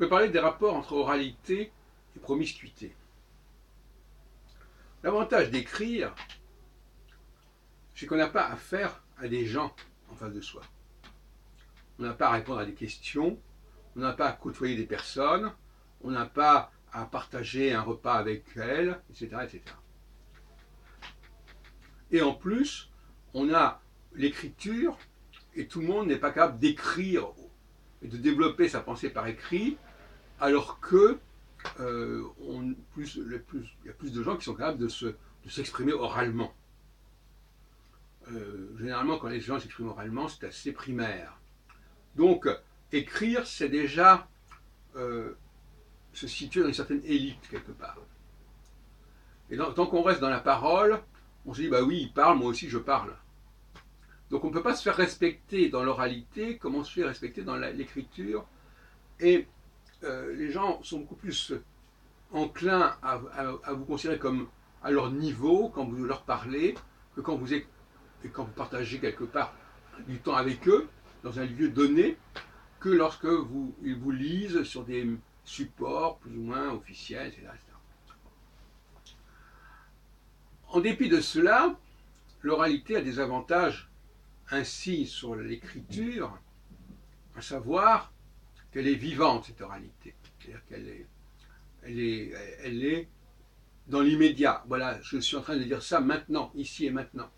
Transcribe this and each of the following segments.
vais parler des rapports entre oralité et promiscuité. L'avantage d'écrire, c'est qu'on n'a pas affaire à des gens en face de soi. On n'a pas à répondre à des questions, on n'a pas à côtoyer des personnes, on n'a pas à partager un repas avec elles, etc., etc. Et en plus, on a l'écriture, et tout le monde n'est pas capable d'écrire et de développer sa pensée par écrit, alors que il y a plus de gens qui sont capables de s'exprimer oralement. Généralement, quand les gens s'expriment oralement, c'est assez primaire. Donc, écrire, c'est déjà se situer dans une certaine élite, quelque part. Et tant qu'on reste dans la parole, on se dit, bah oui, il parle, moi aussi je parle. Donc on ne peut pas se faire respecter dans l'oralité comme on se fait respecter dans l'écriture. Et les gens sont beaucoup plus enclins à vous considérer comme à leur niveau quand vous leur parlez que quand vous partagez quelque part du temps avec eux, dans un lieu donné, que lorsque ils vous lisent sur des supports plus ou moins officiels, etc. En dépit de cela, l'oralité a des avantages ainsi sur l'écriture, à savoir qu'elle est vivante, cette oralité. C'est-à-dire qu'elle est dans l'immédiat. Voilà, je suis en train de dire ça maintenant, ici et maintenant.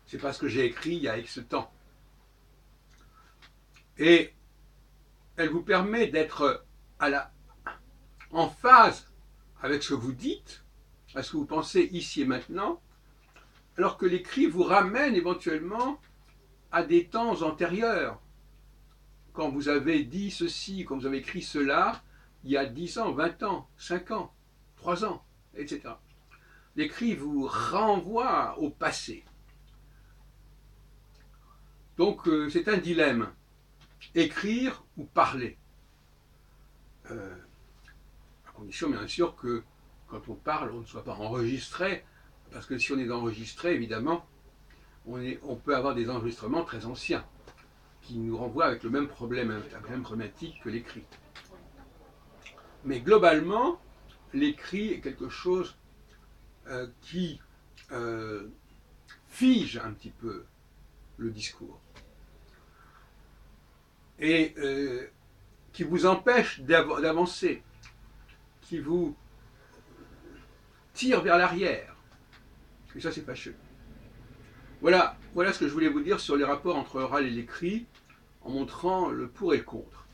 C'est parce que j'ai écrit il y a X temps. Et elle vous permet d'être en phase avec ce que vous dites, à ce que vous pensez ici et maintenant, alors que l'écrit vous ramène éventuellement à des temps antérieurs. Quand vous avez dit ceci, quand vous avez écrit cela, il y a 10 ans, 20 ans, 5 ans, 3 ans, etc. L'écrit vous renvoie au passé. Donc c'est un dilemme. Écrire ou parler. À condition bien sûr que quand on parle, on ne soit pas enregistré, parce que si on est enregistré, évidemment, on peut avoir des enregistrements très anciens, qui nous renvoient avec le même problème, la même problématique que l'écrit. Mais globalement, l'écrit est quelque chose qui fige un petit peu le discours et qui vous empêche d'avancer, qui vous tire vers l'arrière. Et ça, c'est fâcheux. Voilà ce que je voulais vous dire sur les rapports entre l'oral et l'écrit, en montrant le pour et le contre.